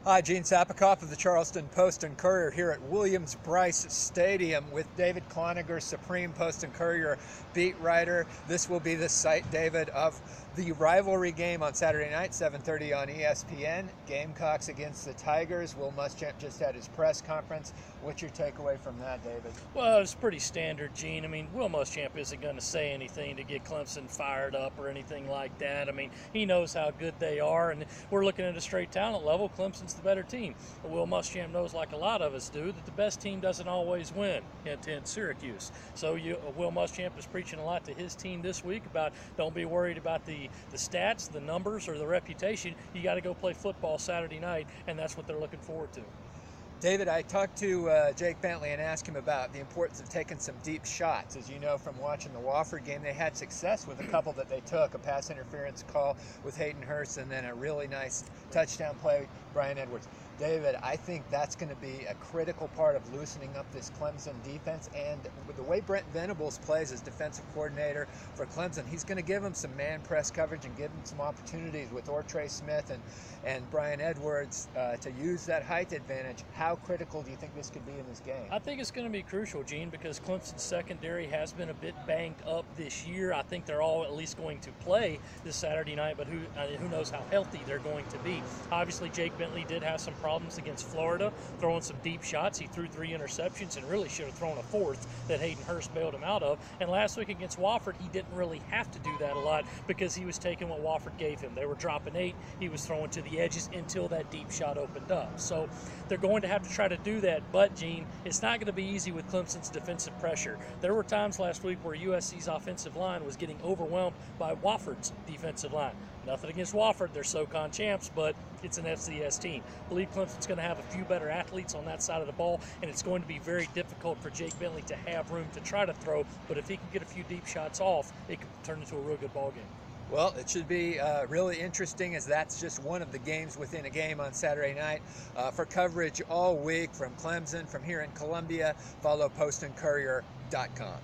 Hi, Gene Sapakoff of the Charleston Post and Courier here at Williams-Brice Stadium with David Cloninger, Supreme Post and Courier beat writer. This will be the site, David, of the rivalry game on Saturday night, 7:30 on ESPN. Gamecocks against the Tigers. Will Muschamp just had his press conference. What's your takeaway from that, David? Well, it's pretty standard, Gene. I mean, Will Muschamp isn't going to say anything to get Clemson fired up or anything like that. I mean, he knows how good they are, and we're looking at a straight talent level. Clemson's the better team. But Will Muschamp knows, like a lot of us do, that the best team doesn't always win in Syracuse. So Will Muschamp is preaching a lot to his team this week about don't be worried about the stats, the numbers, or the reputation. You got to go play football Saturday night, and that's what they're looking forward to. David, I talked to Jake Bentley and asked him about the importance of taking some deep shots. As you know from watching the Wofford game, they had success with a couple that they took, a pass interference call with Hayden Hurst and then a really nice touchdown play, Brian Edwards. David, I think that's going to be a critical part of loosening up this Clemson defense, and with the way Brent Venables plays as defensive coordinator for Clemson, he's going to give them some man press coverage and give them some opportunities with Ortre Smith and Brian Edwards to use that height advantage. How critical do you think this could be in this game? I think it's going to be crucial, Gene, because Clemson's secondary has been a bit banged up this year. I think they're all at least going to play this Saturday night, but who knows how healthy they're going to be. Obviously, Jake Bentley did have some problems against Florida, throwing some deep shots. He threw 3 interceptions and really should have thrown a 4th that Hayden Hurst bailed him out of. And last week against Wofford, he didn't really have to do that a lot because he was taking what Wofford gave him. They were dropping 8. He was throwing to the edges until that deep shot opened up. So they're going to have to try to do that. But, Gene, it's not going to be easy with Clemson's defensive pressure. There were times last week where USC's offensive line was getting overwhelmed by Wofford's defensive line. Nothing against Wofford, they're SoCon champs, but it's an FCS team. I believe Clemson's going to have a few better athletes on that side of the ball, and it's going to be very difficult for Jake Bentley to have room to try to throw, but if he can get a few deep shots off, it could turn into a real good ball game. Well, it should be really interesting, as that's just one of the games within a game on Saturday night. For coverage all week from Clemson, from here in Columbia, follow postandcourier.com.